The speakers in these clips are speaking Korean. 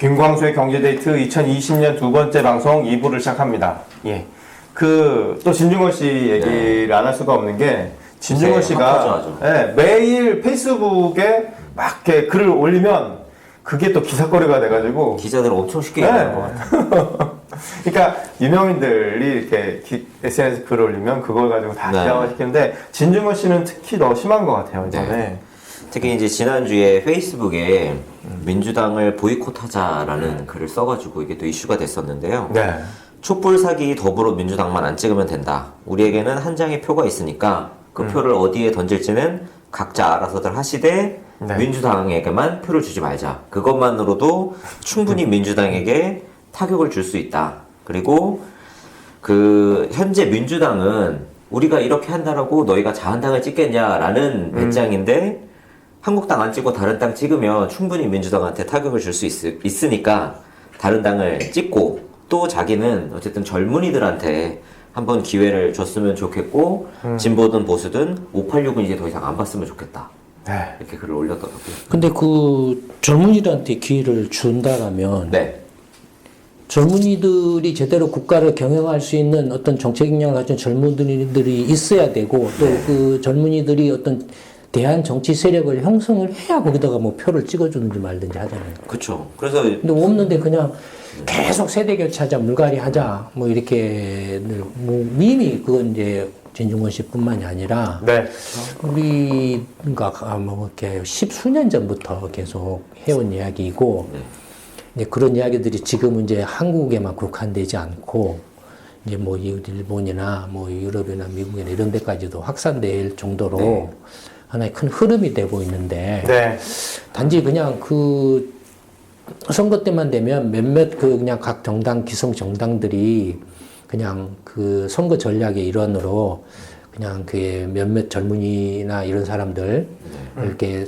김광수의 경제데이트 2020년 두 번째 방송 2부를 시작합니다. 예. 또 진중권 씨 얘기를 안 할 수가 없는 게, 진중권 씨가 매일 페이스북에 막 이렇게 글을 올리면 그게 또 기사거리가 돼가지고. 기자들은 엄청 쉽게 얘기하는 것 같아요. 그러니까 유명인들이 이렇게 SNS 글을 올리면 그걸 가지고 다 기사화시키는데, 진중권 씨는 특히 더 심한 것 같아요, 이번에. 네. 특히 이제 지난주에 페이스북에 민주당을 보이콧하자라는 글을 써가지고 이게 또 이슈가 됐었는데요. 네. 촛불 사기 더불어민주당만 안 찍으면 된다. 우리에게는 한 장의 표가 있으니까 그 표를 어디에 던질지는 각자 알아서들 하시되 민주당에게만 표를 주지 말자. 그것만으로도 충분히 민주당에게 타격을 줄 수 있다. 그리고 현재 민주당은 우리가 이렇게 한다라고 너희가 자한당을 찍겠냐라는 배짱인데, 한국당 안 찍고 다른 당 찍으면 충분히 민주당한테 타격을 줄 수 있으니까 다른 당을 찍고, 또 자기는 어쨌든 젊은이들한테 한번 기회를 줬으면 좋겠고, 진보든 보수든 586은 이제 더 이상 안 봤으면 좋겠다. 이렇게 글을 올렸더라고요. 근데 그 젊은이들한테 기회를 준다라면 젊은이들이 제대로 국가를 경영할 수 있는 어떤 정책 역량을 가진 젊은이들이 있어야 되고, 또 그 젊은이들이 어떤 대한 정치 세력을 형성을 해야 거기다가 뭐 표를 찍어주는지 말든지 하잖아요. 그렇죠. 그래서 근데 없는데 그냥 계속 세대 교체하자, 물갈이 하자, 뭐 이렇게 뭐 이미 그건 이제 진중권 씨뿐만이 아니라 우리가 뭐 이렇게 십수년 전부터 계속 해온 이야기이고, 이제 그런 이야기들이 지금은 이제 한국에만 국한되지 않고 이제 뭐 일본이나 뭐 유럽이나 미국이나 이런 데까지도 확산될 정도로 하나의 큰 흐름이 되고 있는데, 단지 그냥 그 선거 때만 되면 몇몇 그냥 각 정당, 기성 정당들이 그냥 그 선거 전략의 일환으로 그냥 그 몇몇 젊은이나 이런 사람들 이렇게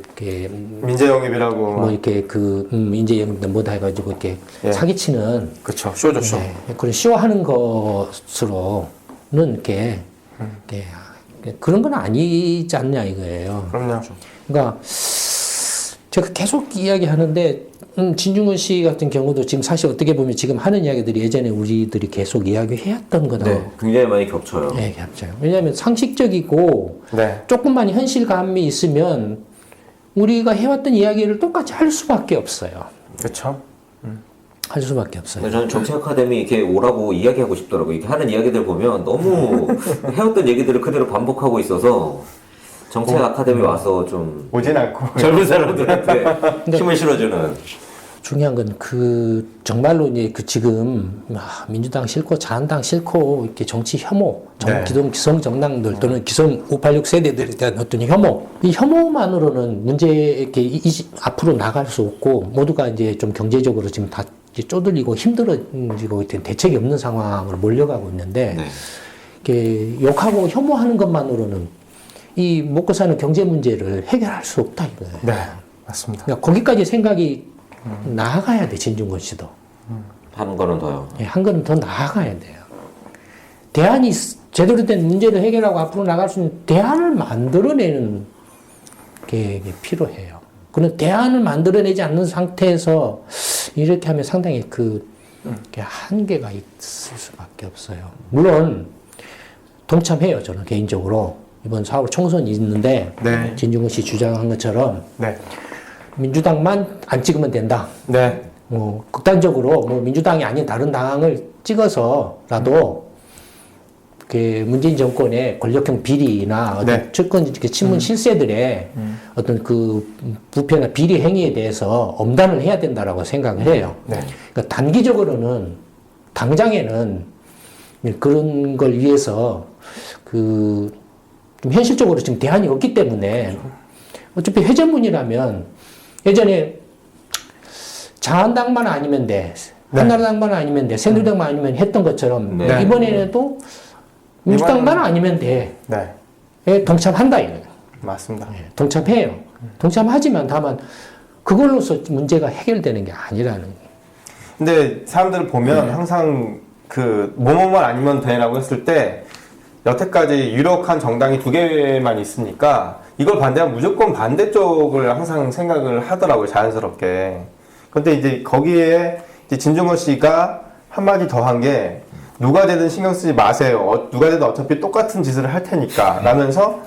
민재 영입이라고 뭐 이렇게 민재 영입 뭐다 해가지고 이렇게 사기치는, 그렇죠, 쇼죠, 쇼. 그런 쇼하는 것으로는 이렇게 그런 건 아니지 않냐 이거예요. 그럼요. 그러니까 제가 계속 이야기하는데, 진중권 씨 같은 경우도 지금 사실 어떻게 보면 지금 하는 이야기들이 예전에 우리들이 계속 이야기해왔던 거다. 굉장히 많이 겹쳐요. 네, 겹쳐요. 왜냐하면 상식적이고 조금만 현실감이 있으면 우리가 해왔던 이야기를 똑같이 할 수밖에 없어요. 그렇죠. 할 수밖에 없어요. 저는 정치 아카데미 이렇게 오라고 이야기하고 싶더라고요. 이렇게 하는 이야기들 보면 너무 해왔던 얘기들을 그대로 반복하고 있어서 정책 아카데미 와서 좀 오진 않고 젊은 사람들한테 힘을 실어주는. 중요한 건 정말로 이제 지금 민주당 싫고 자한당 싫고 이렇게 정치 혐오, 기성 정당들 또는 기성 586 세대들에 대한 어떤 혐오, 이 혐오만으로는 문제 이렇게 앞으로 나갈 수 없고, 모두가 이제 좀 경제적으로 지금 다 쪼들리고 힘들어지고 있는 대책이 없는 상황으로 몰려가고 있는데, 이렇게 욕하고 혐오하는 것만으로는 이 먹고 사는 경제 문제를 해결할 수 없다 이거예요. 네, 맞습니다. 그러니까 거기까지 생각이 나아가야 돼, 진중권 씨도. 한 거는 더요. 한 걸음 더 나아가야 돼요. 대안이 제대로 된 문제를 해결하고 앞으로 나갈 수 있는 대안을 만들어내는 게 필요해요. 그런 대안을 만들어내지 않는 상태에서 이렇게 하면 상당히 한계가 있을 수밖에 없어요. 물론 동참해요, 저는 개인적으로. 이번 4월 총선이 있는데 진중권 씨 주장한 것처럼 민주당만 안 찍으면 된다. 극단적으로 뭐 민주당이 아닌 다른 당을 찍어서라도 문재인 정권의 권력형 비리나 어떤 측근 친문 실세들의 어떤 부패나 비리 행위에 대해서 엄단을 해야 된다라고 생각을 해요. 그러니까 단기적으로는 당장에는 그런 걸 위해서 좀 현실적으로 지금 대안이 없기 때문에, 어차피 회전문이라면 예전에 자한당만 아니면 돼, 한나라당만 아니면 돼, 새누리당만 아니면 했던 것처럼 이번에도 민주당만 아니면 돼. 동참한다 이거예요. 맞습니다. 동참해요. 동참하지만 다만 그걸로서 문제가 해결되는 게 아니라는 거예요. 근데 사람들을 보면 항상 뭐뭐만 아니면 되라고 했을 때 여태까지 유력한 정당이 2개만 있으니까 이걸 반대하면 무조건 반대쪽을 항상 생각을 하더라고요, 자연스럽게. 근데 이제 거기에 이제 진중권 씨가 한마디 더 한 게 누가 되든 신경 쓰지 마세요. 누가 되든 어차피 똑같은 짓을 할 테니까 라면서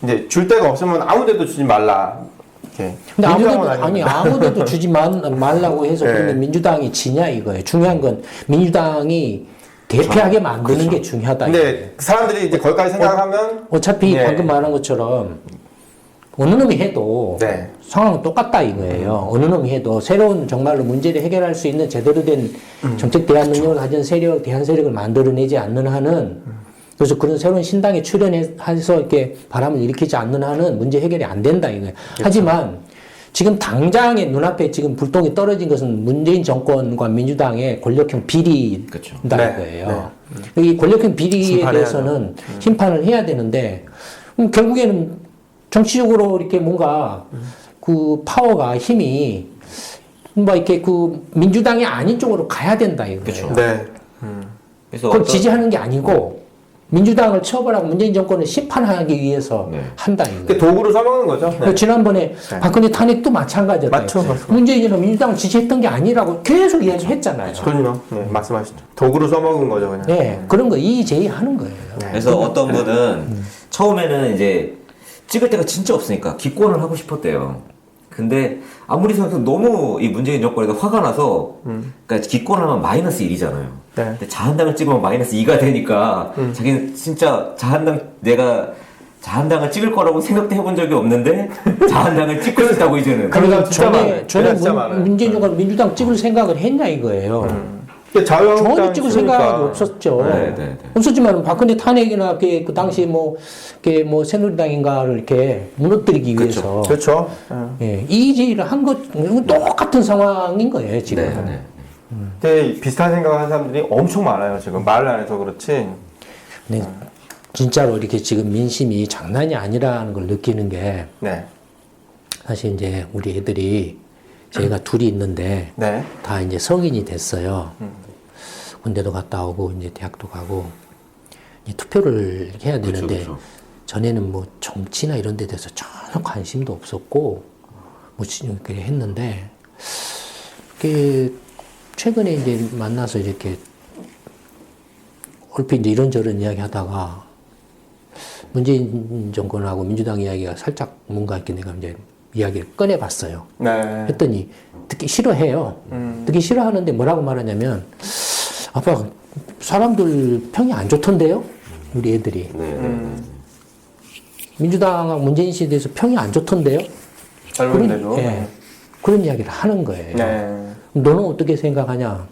이제 줄 데가 없으면 아무 데도 주지 말라. 이렇게. 근데 민주당은 아무데도, 아니, 아닙니다. 아무데도 주지 말라고 해서 네. 그러면 민주당이 지냐 이거예요. 중요한 건 민주당이 대표하게 만드는 그렇죠. 게 중요하다. 근데 사람들이 이제 거기까지 생각하면 어차피 예. 방금 말한 것처럼 어느 놈이 해도 네. 상황은 똑같다 이거예요. 어느 놈이 해도 새로운 정말로 문제를 해결할 수 있는 제대로 된 정책 대안 능력을 가진 세력, 대한 세력을 만들어내지 않는 한은 그래서 그런 새로운 신당에 출연해서 이렇게 바람을 일으키지 않는 한은 문제 해결이 안 된다 이거예요. 하지만 지금 당장의 눈앞에 지금 불똥이 떨어진 것은 문재인 정권과 민주당의 권력형 비리다 그렇죠. 이거예요. 이 권력형 비리에 심판해야죠. 대해서는 심판을 해야 되는데 결국에는 정치적으로 이렇게 뭔가 그 파워가 힘이 뭐 이렇게 그 민주당이 아닌 쪽으로 가야 된다 이거예요. 그렇죠. 네. 그래서 그걸 지지하는 게 아니고 민주당을 처벌하고 문재인 정권을 심판하기 위해서 네. 한다 그 이거예요. 도구로 써먹는 거죠. 네. 지난번에 박근혜 탄핵도 마찬가지였다. 맞죠, 맞죠. 문재인이는 민주당을 지지했던 게 아니라고 계속 이야기했잖아요. 그럼요. 네, 말씀하시죠. 도구로 써먹은 거죠, 그냥. 네, 그런 거 이의제의하는 거예요. 그래서 어떤 분은 처음에는 이제 찍을 데가 진짜 없으니까 기권을 하고 싶었대요. 근데 아무리 생각해도 너무 이 문재인 정권에도 화가 나서 그러니까 기권하면 마이너스 1이잖아요. 네. 근데 자한당을 찍으면 마이너스 2가 되니까 자기는 진짜 내가 자한당을 찍을 거라고 생각도 해본 적이 없는데 자한당을 찍고 싶다고 이제는. 그러다 진짜 많아요. 전에 그러다 진짜 많아요. 문재인 정권 민주당 찍을 생각을 했냐 이거예요. 전혀 자유한국당 찍을 생각이 없었죠. 네. 없었지만 박근혜 탄핵이나 그 당시 새누리당인가를 이렇게 무너뜨리기 위해서 그렇죠. 예, 이의제의를 한 것 똑같은 상황인 거예요 지금. 네. 근데 비슷한 생각을 하는 사람들이 엄청 많아요, 지금. 말을 안 해서 그렇지. 근데 진짜로 이렇게 지금 민심이 장난이 아니라는 걸 느끼는 게 네. 사실 이제 우리 애들이 저희가 둘이 있는데 네. 다 이제 성인이 됐어요. 군대도 갔다 오고 이제 대학도 가고 이제 투표를 해야 되는데 그렇죠. 전에는 뭐 정치나 이런 데 대해서 전혀 관심도 없었고 뭐 이렇게 했는데 이렇게 최근에 이제 만나서 이렇게 얼핏 이제 이런저런 이야기 하다가 문재인 정권하고 민주당 이야기가 살짝 뭔가 이렇게 내가 이제 이야기를 꺼내봤어요. 네. 했더니 듣기 싫어해요. 듣기 싫어하는데 뭐라고 말하냐면 아빠 사람들 평이 안 좋던데요? 우리 애들이. 민주당하고 문재인 씨에 대해서 평이 안 좋던데요? 젊은 데도. 예, 그런 이야기를 하는 거예요. 네. 너는 어떻게 생각하냐?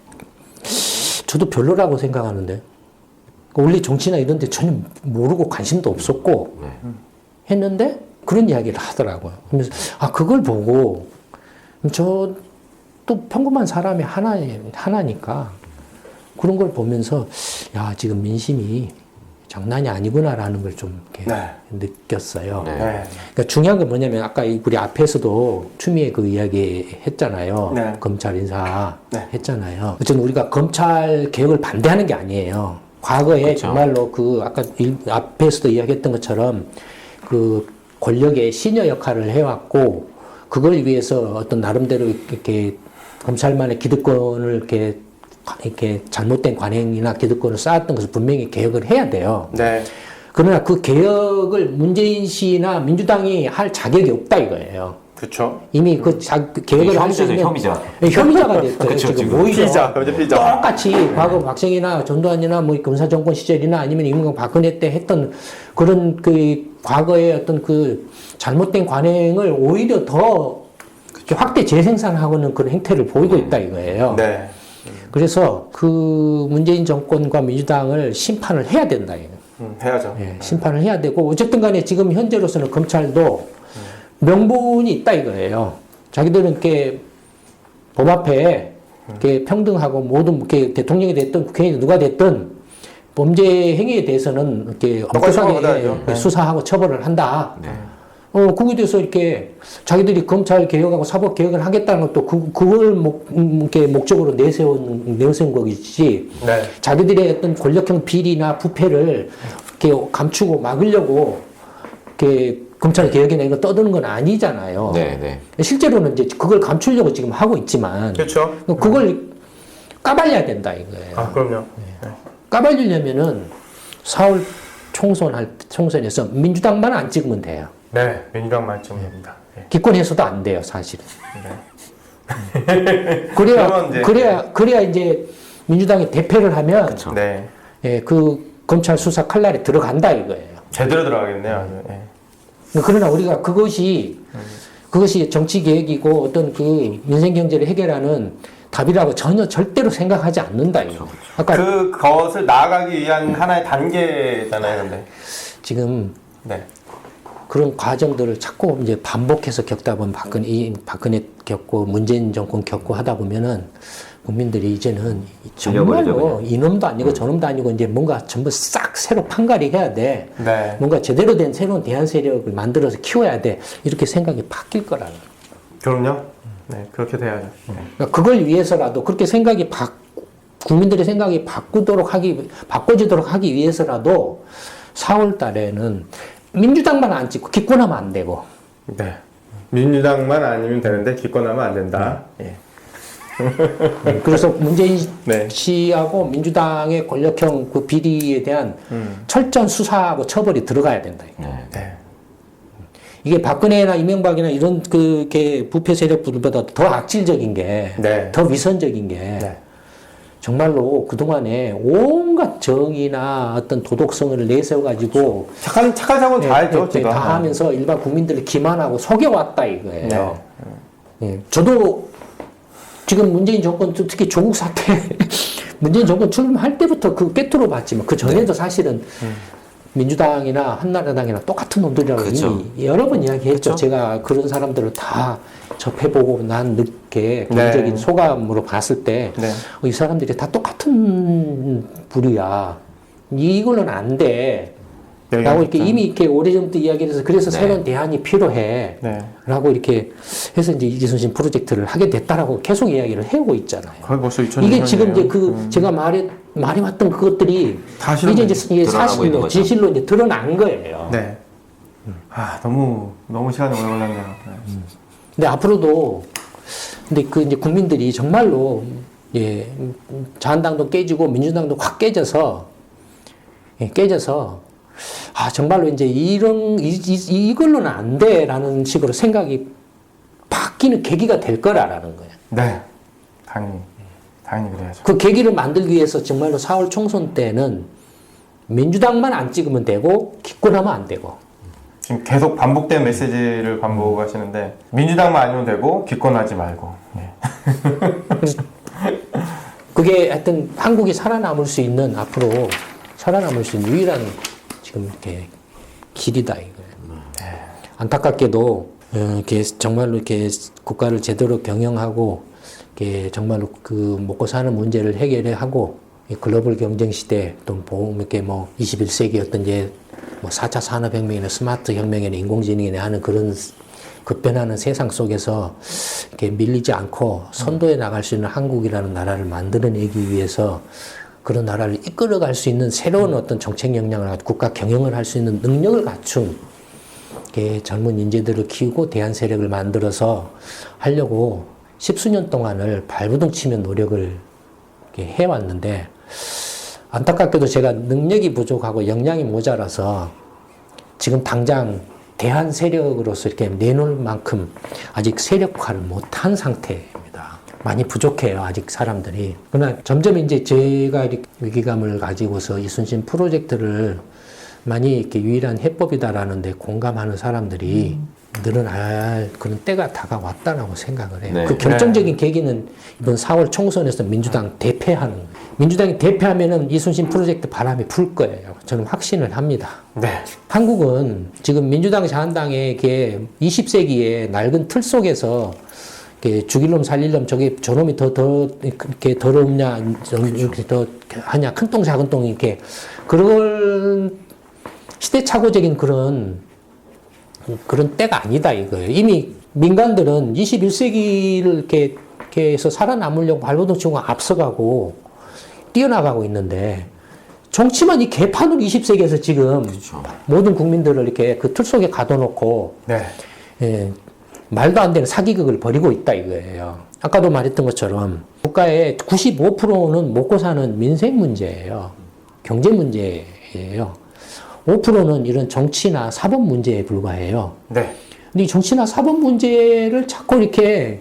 저도 별로라고 생각하는데. 원래 정치나 이런 데 전혀 모르고 관심도 없었고 했는데 그런 이야기를 하더라고요. 그러면서 그걸 보고 저 또 평범한 사람이 하나니까 그런 걸 보면서 야 지금 민심이 장난이 아니구나라는 걸 좀 이렇게 네. 느꼈어요. 네. 그러니까 중요한 건 뭐냐면 아까 우리 앞에서도 추미애 그 이야기 했잖아요. 네. 검찰 인사 네. 했잖아요. 어쨌든 우리가 검찰 개혁을 반대하는 게 아니에요. 과거에 그렇죠. 정말로 그 아까 앞에서도 이야기했던 것처럼 그 권력의 시녀 역할을 해왔고 그걸 위해서 어떤 나름대로 이렇게 검찰만의 기득권을 이렇게 잘못된 관행이나 기득권을 쌓았던 것을 분명히 개혁을 해야 돼요. 네. 그러나 그 개혁을 문재인 씨나 민주당이 할 자격이 없다 이거예요. 그렇죠. 이미 그 개혁을 할 수 있는 혐의자가 됐어요. 그쵸, 지금 지금. 오히려 피자. 똑같이 과거 박정희나 전두환이나 뭐 검사 정권 시절이나 아니면 이명박 박근혜 때 했던 그런 그 과거의 어떤 그 잘못된 관행을 오히려 더 이렇게 확대 재생산하고는 그런 행태를 보이고 있다 이거예요. 네. 그래서 그 문재인 정권과 민주당을 심판을 해야 된다 이거. 해야죠. 예, 심판을 해야 되고 어쨌든 간에 지금 현재로서는 검찰도 명분이 있다 이거예요. 자기들은 이렇게 법 앞에 이렇게 평등하고 모든 이렇게 대통령이 됐든 국회의원이 누가 됐든 범죄 행위에 대해서는 이렇게 엄격하게 수사하고 처벌을 한다. 거기에 대해서 이렇게 자기들이 검찰 개혁하고 사법 개혁을 하겠다는 것도 그걸 이렇게 목적으로 내세운 거겠지. 네. 자기들의 어떤 권력형 비리나 부패를 이렇게 감추고 막으려고 이렇게 검찰 개혁이나 이거 떠드는 건 아니잖아요. 네, 네. 실제로는 이제 그걸 감추려고 지금 하고 있지만 그렇죠. 그걸 까발려야 된다 이거예요. 아, 그럼요. 까발리려면은 4월 총선에서 민주당만 안 찍으면 돼요. 네, 민주당만 찍으면 됩니다. 네. 기권해서도 안 돼요, 사실은. 그러면 이제- 그래야 이제 민주당이 대패를 하면 그쵸. 네. 예, 그 검찰 수사 칼날에 들어간다 이거예요. 제대로 들어가겠네요. 아주. 네. 그러나 우리가 그것이 정치 개혁이고 어떤 그 민생 경제를 해결하는 답이라고 전혀 절대로 생각하지 않는다 이거. 아까 그것을 나아가기 위한 하나의 단계잖아요, 근데. 지금 네. 그런 과정들을 자꾸 이제 반복해서 겪다 보면 박근혜 겪고 문재인 정권 겪고 하다 보면은 국민들이 이제는 정말로 질려버리죠, 이놈도 아니고 저놈도 아니고 이제 뭔가 전부 싹 새로 판가리 해야 돼. 네. 뭔가 제대로 된 새로운 대안 세력을 만들어서 키워야 돼. 이렇게 생각이 바뀔 거라는. 그럼요. 네, 그렇게 돼야죠. 네. 그러니까 그걸 위해서라도 그렇게 생각이 국민들의 생각이 바꿔지도록 하기 위해서라도 4월 달에는 민주당만 안 찍고 기권하면 안 되고. 네. 민주당만 아니면 되는데 기권하면 안 된다. 예. 그래서 문재인 네. 씨하고 민주당의 권력형 그 비리에 대한 철저한 수사하고 처벌이 들어가야 된다. 네. 네. 이게 박근혜나 이명박이나 이런 그게 부패 세력들보다 더 악질적인 게, 네. 더 위선적인 게, 네. 정말로 그동안에 온갖 정의나 어떤 도덕성을 내세워가지고, 착한 사고는 다 했죠, 지금. 다 하면서 일반 국민들을 기만하고 속여왔다 이거예요. 네. 예. 저도 지금 문재인 정권, 특히 조국 사태, 문재인 정권 출범할 때부터 그 꿰뚫어 봤지만, 그 전에도 사실은 민주당이나 한나라당이나 똑같은 놈들이라고 그렇죠. 이미 여러 번 이야기했죠. 제가 그런 사람들을 다 접해보고 난 늦게 개인적인 소감으로 봤을 때, 네. 이 사람들이 다 똑같은 부류야. 이걸로는 안 돼. 라고 이렇게 이미 이렇게 오래전부터 이야기를 해서 그래서 네. 새로운 대안이 필요해. 네. 라고 이렇게 해서 이제 이순신 프로젝트를 하게 됐다라고 계속 이야기를 해오고 있잖아요. 거의 벌써 2000년. 이게 지금 이제 제가 말해왔던 그것들이 다 이제 이제 드러나고 사실로 있는 거죠. 진실로 이제 드러난 거예요. 네. 아, 너무 시간이 오래 걸렸네요. 네. 근데 앞으로도 근데 그 이제 국민들이 정말로 예 자한당도 깨지고 민주당도 확 깨져서 아 정말로 이제 이걸로는 안 돼라는 식으로 생각이 바뀌는 계기가 될 거라라는 거예요. 네. 당연히 그래야죠. 그 계기를 만들기 위해서 정말로 4월 총선 때는 민주당만 안 찍으면 되고 기권하면 안 되고. 지금 계속 반복된 메시지를 반복하시는데 민주당만 아니면 되고 기권하지 말고. 네. 그게 하여튼 한국이 살아남을 수 있는 앞으로 살아남을 수 있는 유일한 지금 이렇게 길이다 이거예요. 안타깝게도 이렇게 정말로 이렇게 국가를 제대로 경영하고 이렇게 정말로 그 먹고 사는 문제를 해결하고 이 글로벌 경쟁 시대 또 이렇게 뭐 21세기 어떤 이제 뭐 4차 산업혁명이나 스마트 혁명이나 인공지능이나 하는 그런 급변하는 세상 속에서 이렇게 밀리지 않고 선도해 나갈 수 있는 한국이라는 나라를 만들어내기 위해서 그런 나라를 이끌어갈 수 있는 새로운 어떤 정책 역량을 가지고 국가 경영을 할 수 있는 능력을 갖춘 젊은 인재들을 키우고 대안 세력을 만들어서 하려고 십수년 동안을 발부둥 치며 노력을 해왔는데 안타깝게도 제가 능력이 부족하고 역량이 모자라서 지금 당장 대한 세력으로서 이렇게 내놓을 만큼 아직 세력화를 못한 상태입니다. 많이 부족해요, 아직 사람들이. 그러나 점점 이제 제가 이렇게 위기감을 가지고서 이순신 프로젝트를 많이 이렇게 유일한 해법이다라는 데 공감하는 사람들이 늘어날 그런 때가 다가왔다라고 생각을 해요. 네. 그 결정적인 계기는 이번 4월 총선에서 민주당 대패하는 거예요. 민주당이 대패하면은 이순신 프로젝트 바람이 불 거예요. 저는 확신을 합니다. 네. 한국은 지금 민주당 자한당의 이게 20세기의 낡은 틀 속에서 이렇게 죽일 놈 살릴 놈 저놈이 더 이렇게 더럽냐 이렇게 더 하냐 큰 똥 작은 똥 이렇게 그런 시대착오적인 그런 때가 아니다 이거예요. 이미 민간들은 21세기를 이렇게 해서 살아남으려고 발버둥 치고 앞서가고 뛰어나가고 있는데 정치만 이 개판으로 20세기에서 지금 그렇죠. 모든 국민들을 이렇게 그 틀 속에 가둬놓고 네. 예, 말도 안 되는 사기극을 벌이고 있다 이거예요. 아까도 말했던 것처럼 국가의 95%는 먹고 사는 민생 문제예요. 경제 문제예요. 5%는 이런 정치나 사법 문제에 불과해요. 네. 근데 이 정치나 사법 문제를 자꾸 이게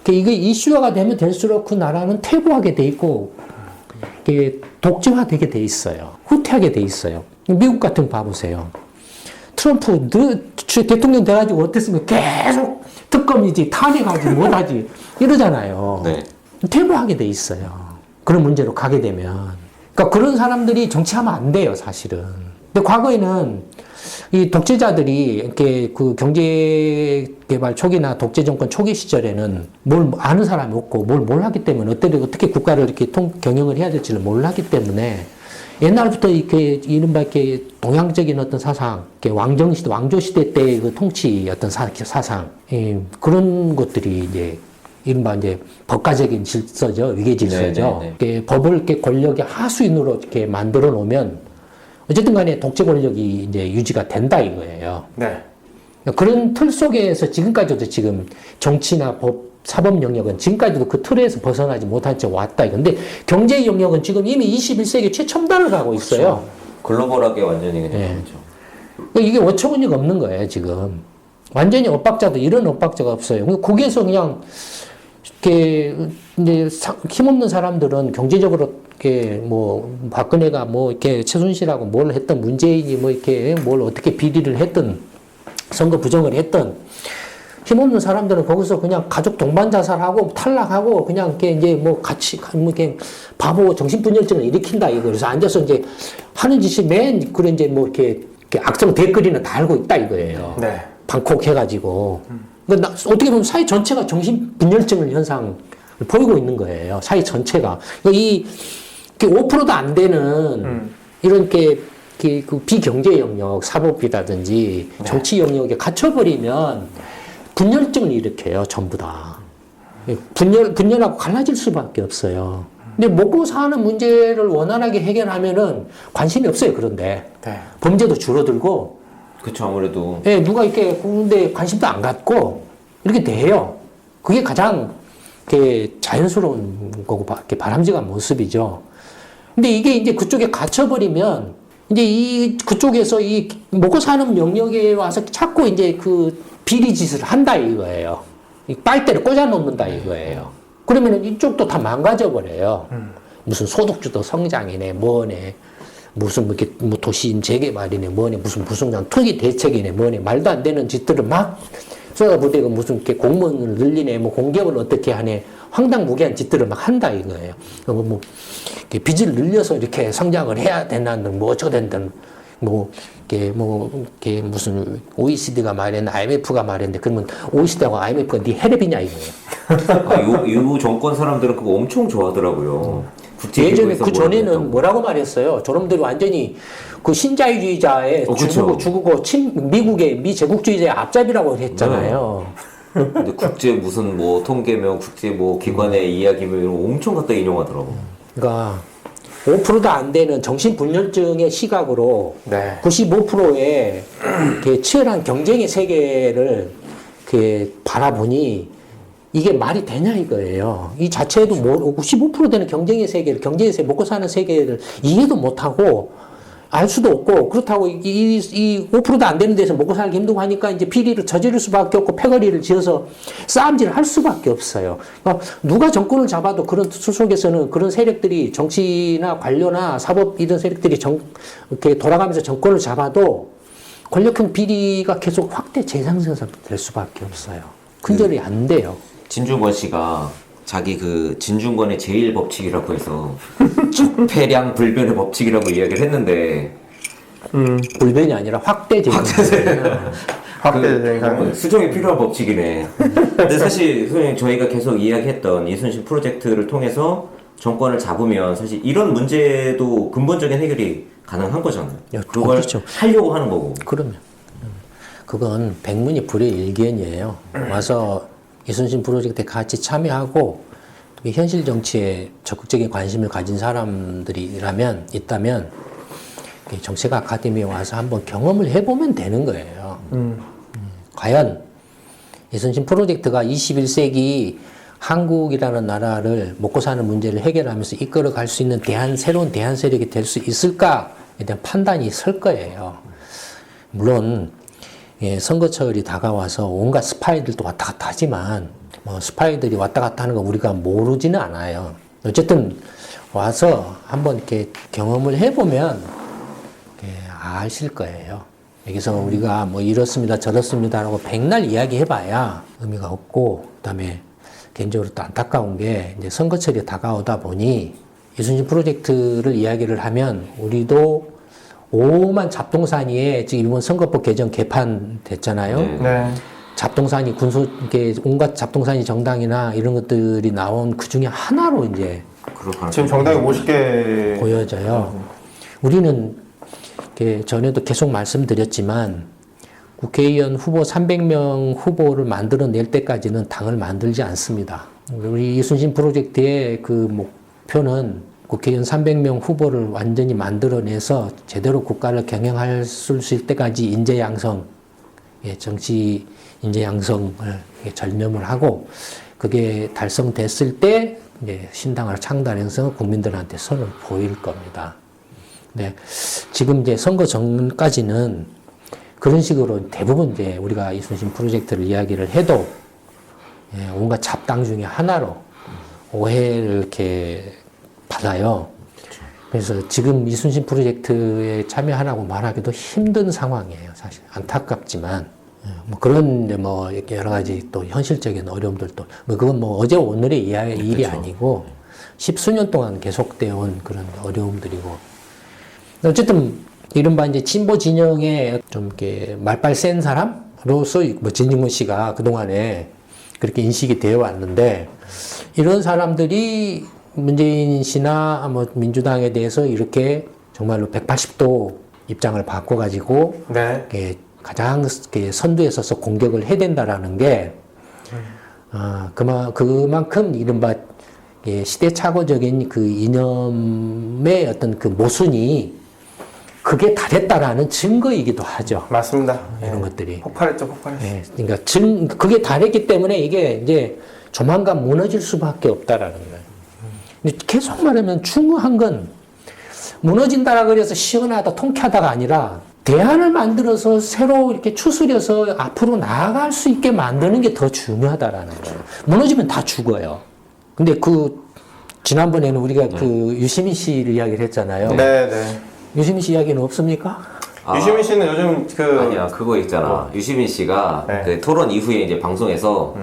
이슈화가 되면 될수록 그 나라는 퇴보하게 돼 있고 이게 독재화되게 돼 있어요. 후퇴하게 돼 있어요. 미국 같은 거 봐보세요. 트럼프 대통령 돼가지고 어땠으면 계속 특검이지 탄핵하지 못하지 이러잖아요. 네. 퇴보하게 돼 있어요. 그런 문제로 가게 되면. 그러니까 그런 사람들이 정치하면 안 돼요, 사실은. 근데 과거에는 이 독재자들이 이렇게 그 경제개발 초기나 독재 정권 초기 시절에는 뭘 아는 사람이 없고 뭘 몰랐기 때문에 어떻게 국가를 이렇게 경영을 해야 될지를 몰랐기 때문에 옛날부터 이렇게 이른바 이렇게 동양적인 어떤 사상, 왕정시대, 왕조시대 때의 그 통치 어떤 사상, 그런 것들이 이제 이른바 이제 법가적인 질서죠, 위계 질서죠. 이렇게 법을 이렇게 권력의 하수인으로 이렇게 만들어 놓으면 어쨌든 간에 독재 권력이 이제 유지가 된다 이거예요. 네. 그런 틀 속에서 지금까지도 지금 정치나 법, 사법 영역은 지금까지도 그 틀에서 벗어나지 못한 채 왔다. 근데 경제 영역은 지금 이미 21세기 최첨단을 가고 있어요. 그렇죠. 글로벌하게 완전히 그냥 네. 그렇죠. 이게 어처구니가 없는 거예요, 지금. 완전히 엇박자도 이런 엇박자가 없어요. 거기에서 그냥 이렇게 이제 힘없는 사람들은 경제적으로 이렇게 뭐 박근혜가 뭐 이렇게 최순실하고 뭘 했던 문재인이 뭐 이렇게 뭘 어떻게 비리를 했던 선거 부정을 했던 힘없는 사람들은 거기서 그냥 가족 동반 자살하고 탈락하고 그냥 이렇게 이제 뭐 같이 뭐 이렇게 바보 정신분열증을 일으킨다 이거. 그래서 앉아서 이제 하는 짓이 맨 그런 이제 뭐 이렇게 악성 댓글이나 달고 있다 이거예요. 네. 방콕 해가지고. 그러니까 어떻게 보면 사회 전체가 정신분열증을 현상을 보이고 있는 거예요. 사회 전체가. 그러니까 이 5%도 안 되는 이런 그 비경제 영역, 사법이라든지 정치 영역에 갇혀버리면 분열증을 일으켜요, 전부 다. 분열하고 갈라질 수밖에 없어요. 근데 먹고 사는 문제를 원활하게 해결하면은 관심이 없어요, 그런데. 네. 범죄도 줄어들고, 그렇죠. 아무래도 예, 누가 이렇게 근데 관심도 안 갖고, 이렇게 돼요. 그게 가장 자연스러운 거고, 바람직한 모습이죠. 근데 이게 이제 그쪽에 갇혀버리면, 이제 그쪽에서 이 먹고 사는 영역에 와서 자꾸 이제 그 비리짓을 한다 이거예요. 이 빨대를 꽂아 놓는다 이거예요. 그러면 이쪽도 다 망가져 버려요. 무슨 소득주도 성장이네, 뭐네, 무슨 뭐 이렇게 뭐 도시인 재개발이네, 뭐네, 무슨 부동산 투기 대책이네, 뭐네, 말도 안 되는 짓들을 막 쏟아부대고 무슨 이렇게 공무원을 늘리네, 뭐 공기업을 어떻게 하네, 황당무계한 짓들을 막 한다 이거예요. 뭐 빚을 늘려서 이렇게 성장을 해야 된다는 뭐 어쩌고 된다는 이게 무슨 OECD가 말했나 IMF가 말했는데 그러면 OECD하고 IMF가 네 해랩이냐 이거예요. 요 정권 사람들은 그거 엄청 좋아하더라고요. 예전에 그 전에는 뭐라고 말했어요. 저놈들이 완전히 그 신자유주의자의 죽고 미국의 미제국주의자의 앞잡이라고 했잖아요. 근데 국제 무슨 뭐 통계며 국제 뭐 기관의 이야기며 이런 거 엄청 갖다 인용하더라고. 그러니까 5%도 안 되는 정신분열증의 시각으로 네. 95%의 치열한 경쟁의 세계를 바라보니 이게 말이 되냐 이거예요. 이 자체도 95% 되는 경쟁의 세계를, 경쟁에서 먹고 사는 세계를 이해도 못하고 알 수도 없고, 그렇다고 이 5%도 안 되는 데서 먹고 살기 힘들고 하니까 이제 비리를 저지를 수밖에 없고 패거리를 지어서 싸움질을 할 수밖에 없어요. 그러니까 누가 정권을 잡아도 그런 틀 속에서는 그런 세력들이 정치나 관료나 사법 이런 세력들이 이렇게 돌아가면서 정권을 잡아도 권력형 비리가 계속 확대 재생산될 수밖에 없어요. 근절이 안 돼요. 진중권 씨가 자기 그 진중권의 제일 법칙이라고 해서 적폐량 불변의 법칙이라고 이야기를 했는데 불변이 아니라 확대 재생산. 확대 재생산. 수정이 필요한 법칙이네. 근데 사실 선생님 저희가 계속 이야기했던 이순신 프로젝트를 통해서 정권을 잡으면 사실 이런 문제도 근본적인 해결이 가능한 거잖아요. 그걸 그렇죠. 하려고 하는 거고. 그러면 그건 백문이 불여일견이에요. 와서 이순신 프로젝트에 같이 참여하고 이 현실 정치에 적극적인 관심을 가진 사람들이라면 있다면 이 정책 아카데미에 와서 한번 경험을 해보면 되는 거예요. 과연 이순신 프로젝트가 21세기 한국이라는 나라를 먹고 사는 문제를 해결하면서 이끌어 갈 수 있는 새로운 대한 세력이 될 수 있을까에 대한 판단이 설 거예요. 물론 예, 선거철이 다가와서 온갖 스파이들도 왔다 갔다 하지만 뭐 스파이들이 왔다 갔다 하는 거 우리가 모르지는 않아요. 어쨌든 와서 한번 이렇게 경험을 해보면 예, 아실 거예요. 여기서 우리가 뭐 이렇습니다 저렇습니다라고 백날 이야기해봐야 의미가 없고, 그다음에 개인적으로 또 안타까운 게 이제 선거철이 다가오다 보니 이순신 프로젝트를 이야기를 하면 우리도 오만 잡동사니에 지금 이번 선거법 개정 개판됐잖아요. 네. 잡동사니 이게 온갖 잡동사니 정당이나 이런 것들이 나온 그 중에 하나로 이제 지금 정당이 50개 보여져요. 우리는 전에도 계속 말씀드렸지만 국회의원 후보 300명 후보를 만들어낼 때까지는 당을 만들지 않습니다. 우리 이순신 프로젝트의 그 목표는 국회의원 300명 후보를 완전히 만들어내서 제대로 국가를 경영할 수 있을 때까지 인재 양성, 정치 인재 양성을 전념을 하고, 그게 달성됐을 때 이제 신당을 창단해서 국민들한테 선을 보일 겁니다. 네, 지금 이제 선거 전까지는 그런 식으로 대부분 이제 우리가 이순신 프로젝트를 이야기를 해도 온갖 잡당 중에 하나로 오해를 이렇게 받아요. 그래서 지금 이순신 프로젝트에 참여하라고 말하기도 힘든 상황이에요, 사실. 안타깝지만. 뭐 그런 뭐 여러 가지 또 현실적인 어려움들도, 뭐 그건 뭐 어제 오늘의 일이 그렇죠. 아니고 십수년 동안 계속되어 온 그런 어려움들이고. 어쨌든 이른바 이제 진보 진영에 좀 이렇게 말빨 센 사람으로서 뭐 진중권 씨가 그동안에 그렇게 인식이 되어 왔는데, 이런 사람들이 문재인 씨나 뭐 민주당에 대해서 이렇게 정말로 180도 입장을 바꿔가지고 네. 가장 선두에 서서 공격을 해야 된다라는 게 그만큼 이른바 시대착오적인 그 이념의 어떤 그 모순이 그게 달했다라는 증거이기도 하죠. 맞습니다. 이런 것들이. 폭발했죠, 폭발했어요. 예, 그러니까 그게 달했기 때문에 이게 이제 조만간 무너질 수밖에 없다라는 거예요. 근데 계속 말하면 중요한 건 무너진다라 그래서 시원하다, 통쾌하다가 아니라 대안을 만들어서 새로 이렇게 추스려서 앞으로 나아갈 수 있게 만드는 게 더 중요하다라는 거예요. 무너지면 다 죽어요. 근데 지난번에는 우리가 그 유시민 씨를 이야기를 했잖아요. 네, 네. 유시민 씨 이야기는 없습니까? 유시민 씨는 요즘 아니야, 그거 있잖아. 유시민 씨가 네. 그 토론 이후에 이제 방송에서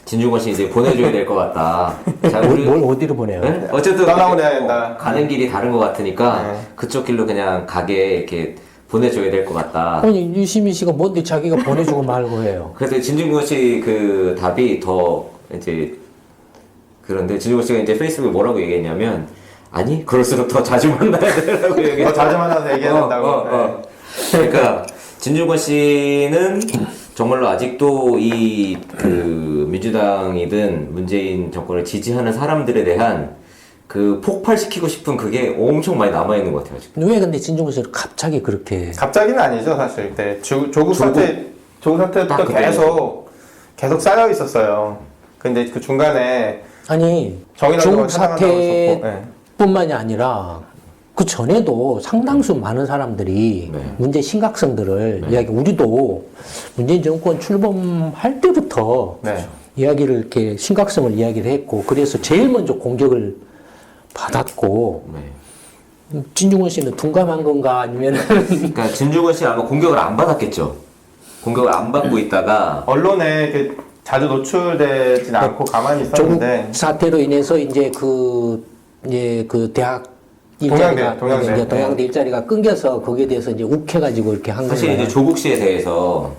진중권 씨 이제 보내줘야 될 것 같다. 자, 뭘 어디로 보내요? 네? 어쨌든 떠나보내야 된다. 가는 길이 다른 것 같으니까 네. 그쪽 길로 그냥 가게 이렇게 보내줘야 될 것 같다. 아니 유시민 씨가 뭔데 자기가 보내주고 말고 해요. 그래서 진중권 씨 그 답이 더 이제 그런데 진중권 씨가 이제 페이스북에 뭐라고 얘기했냐면, 아니 그럴수록 더 자주 만나야 되라고 얘기했어. 더 자주 만나서 얘기해야 된다고. 네. 그러니까 진중권 씨는 정말로 아직도 그 민주당이든 문재인 정권을 지지하는 사람들에 대한 그 폭발시키고 싶은 그게 엄청 많이 남아있는 것 같아요, 지금. 왜 근데 진중권 씨를 갑자기 그렇게. 갑자기는 아니죠, 사실. 네. 조국 사태부터 딱 계속 쌓여 있었어요. 근데 그 중간에 아니 조국 사태뿐만이 아니라 그 전에도 상당수 많은 사람들이 네. 문제 심각성들을 우리도 문재인 정권 출범할 때부터 네. 이야기를 이렇게 심각성을 이야기를 했고, 그래서 제일 먼저 공격을 받았고. 네. 진중권 씨는 둔감한 건가 아니면 그러니까 진중권 씨는 아마 공격을 안 받았겠죠. 공격을 안 받고 있다가 언론에 이렇게 자주 노출되진 않고 가만히 있었는데, 조국 사태로 인해서 이제 그 대학 일자리가 동양대 일자리가 끊겨서 거기에 대해서 이제 욱해가지고 이렇게 한 사실 거예요. 이제 조국 씨에 대해서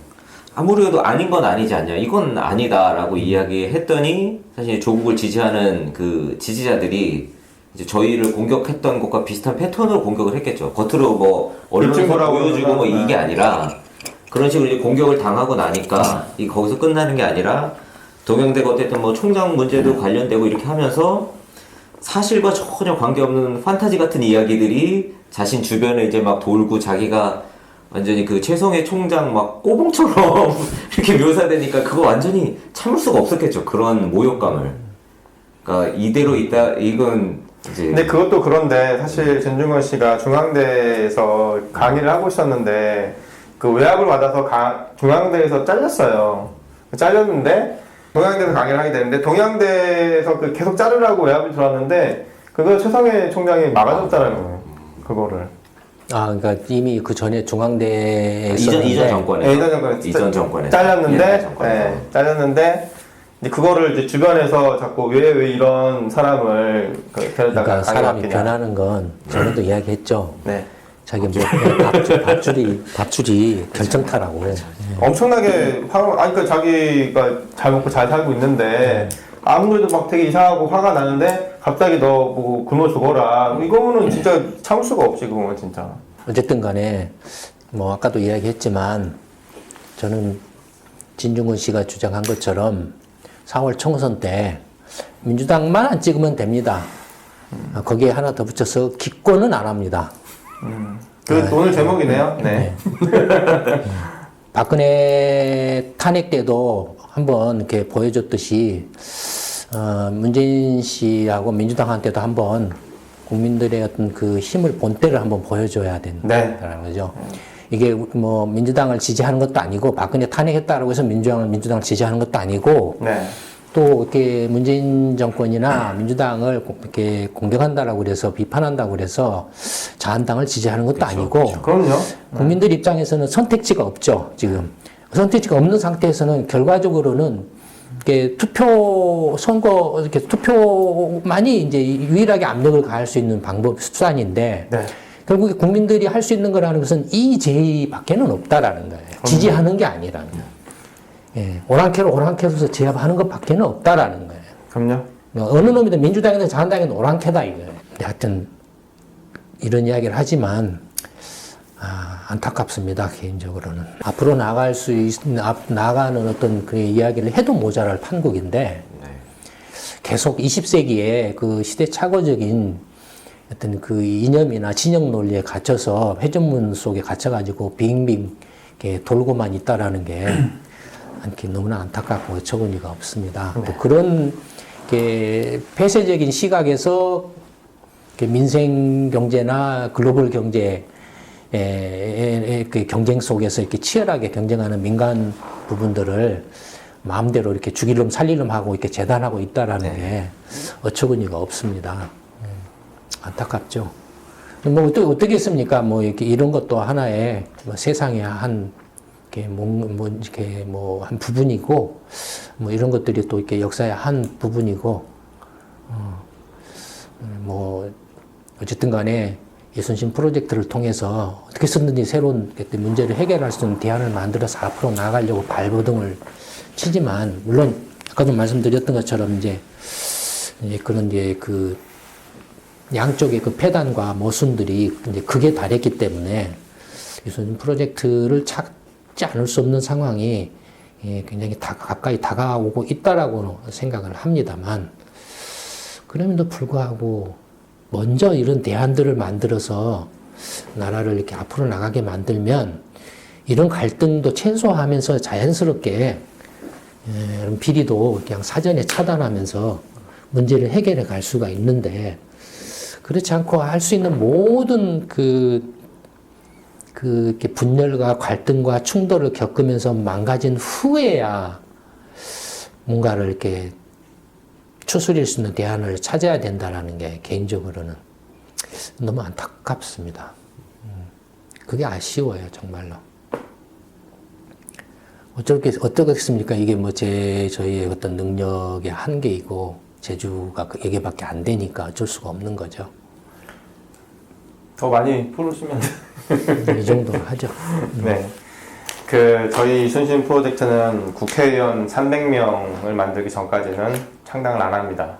아무리 해도 아닌 건 아니지 않냐, 이건 아니다라고 이야기했더니 사실 조국을 지지하는 그 지지자들이 이제 저희를 공격했던 것과 비슷한 패턴으로 공격을 했겠죠. 겉으로 뭐 언론에서 보여주고 뭐 이게 아니라 그런 식으로 이제 공격을 당하고 나니까 이 거기서 끝나는 게 아니라 동양대가 어쨌든 뭐 총장 문제도 관련되고 이렇게 하면서 사실과 전혀 관계없는 판타지 같은 이야기들이 자신 주변에 이제 막 돌고 자기가 완전히 그 최성해 총장 막 꼬봉처럼 이렇게 묘사되니까 그거 완전히 참을 수가 없었겠죠. 그런 모욕감을. 그러니까 이대로 있다, 이건 이제. 근데 그것도 그런데 사실 전준건 씨가 중앙대에서 강의를 하고 있었는데 그 외압을 받아서 중앙대에서 잘렸어요. 잘렸는데 동양대에서 강의를 하게 되는데 동양대에서 그 계속 자르라고 외압이 들어왔는데 그걸 최성해 총장이 막아줬다는 거예요. 그거를. 그러니까 이미 그 전에 중앙대에 이전 정권에. 이전 정권에 잘렸는데 이제 그거를 이제 주변에서 자꾸 왜 이런 사람을 데려다가 그러니까 사람이 변하는 건 전에도 이야기했죠. 네. 자기 뭐 밥줄이 결정타라고. 엄청나게 그러니까 자기가 잘 먹고 잘 살고 있는데 아무래도 막 되게 이상하고 화가 나는데 갑자기 너 뭐 굶어 죽어라. 이거는 진짜 참을 수가 없지 그거는 진짜. 어쨌든 간에 뭐 아까도 이야기했지만 저는 진중권 씨가 주장한 것처럼 4월 총선 때 민주당만 안 찍으면 됩니다. 거기에 하나 더 붙여서 기권은 안 합니다. 그 오늘 제목이네요. 네. 박근혜 탄핵 때도 한번 이렇게 보여줬듯이 문재인 씨하고 민주당한테도 한번 국민들의 어떤 그 힘을 본때를 한번 보여줘야 된다는 거죠. 이게 뭐 민주당을 지지하는 것도 아니고 박근혜 탄핵했다라고 해서 민주당을 지지하는 것도 아니고 또 이렇게 문재인 정권이나 민주당을 이렇게 공격한다라고 그래서 비판한다고 그래서 자한당을 지지하는 것도 아니고 그럼요. 국민들 입장에서는 선택지가 없죠. 지금 선택지가 없는 상태에서는 결과적으로는 이렇게 투표만이 이제 유일하게 압력을 가할 수 있는 수단인데 결국에 국민들이 할 수 있는 거라는 것은 이 제의밖에는 없다라는 거예요. 지지하는 게 아니라는 거예요. 예, 오랑캐로서 제압하는 것밖에는 없다라는 거예요. 그럼요. 어느 놈이든 민주당이든 자한당이든 오랑캐다 이거예요. 하여튼 이런 이야기를 하지만 안타깝습니다 개인적으로는. 앞으로 나가는 어떤 그 이야기를 해도 모자랄 판국인데 계속 20세기에 그 시대착오적인 어떤 그 이념이나 진영 논리에 갇혀서 회전문 속에 갇혀가지고 빙빙 이렇게 돌고만 있다라는 게 너무나 안타깝고 어처구니가 없습니다. 또 그런 폐쇄적인 시각에서 민생 경제나 글로벌 경제 그 경쟁 속에서 이렇게 치열하게 경쟁하는 민간 부분들을 마음대로 이렇게 죽일 놈 살릴 놈 하고 이렇게 재단하고 있다라는 게 어처구니가 없습니다. 안타깝죠. 뭐 어떻게 했습니까? 뭐 이렇게 이런 것도 하나의 뭐 세상의 한 한 부분이고, 뭐 이런 것들이 또 이렇게 역사의 한 부분이고, 뭐 어쨌든 간에 이순신 프로젝트를 통해서 어떻게 쓰든지 새로운 문제를 해결할 수 있는 대안을 만들어서 앞으로 나아가려고 발버둥을 치지만, 물론 아까도 말씀드렸던 것처럼 이제 그런 그 양쪽의 그 패단과 모순들이 이제 극에 달했기 때문에 이순신 프로젝트를 찾지 않을 수 없는 상황이 굉장히 가까이 다가오고 있다라고 생각을 합니다만, 그럼에도 불구하고 먼저 이런 대안들을 만들어서 나라를 이렇게 앞으로 나가게 만들면 이런 갈등도 최소화하면서 자연스럽게 이런 비리도 그냥 사전에 차단하면서 문제를 해결해 갈 수가 있는데, 그렇지 않고 할 수 있는 모든 이렇게 분열과 갈등과 충돌을 겪으면서 망가진 후에야 뭔가를 이렇게 추스릴 수 있는 대안을 찾아야 된다라는 게 개인적으로는 너무 안타깝습니다. 그게 아쉬워요, 정말로. 어떻겠습니까? 이게 뭐 저희의 어떤 능력의 한계이고, 재주가 얘기밖에 안 되니까 어쩔 수가 없는 거죠. 더 많이 풀으시면 이 정도로 하죠. 네. 저희 이순신 프로젝트는 국회의원 300명을 만들기 전까지는 창당을 안 합니다.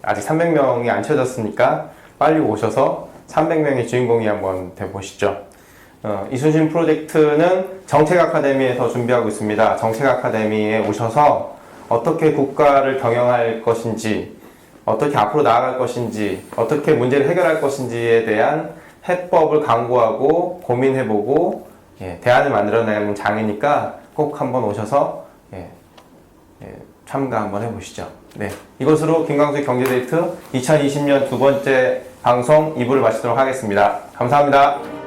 아직 300명이 안 채워졌으니까 빨리 오셔서 300명의 주인공이 한번 돼보시죠. 이순신 프로젝트는 정책 아카데미에서 준비하고 있습니다. 정책 아카데미에 오셔서 어떻게 국가를 경영할 것인지, 어떻게 앞으로 나아갈 것인지, 어떻게 문제를 해결할 것인지에 대한 해법을 강구하고 고민해보고 대안을 만들어내는 장이니까 꼭 한번 오셔서 참가 한번 해보시죠. 네, 이것으로 김광수의 경제데이트 2020년 두 번째 방송 2부를 마치도록 하겠습니다. 감사합니다.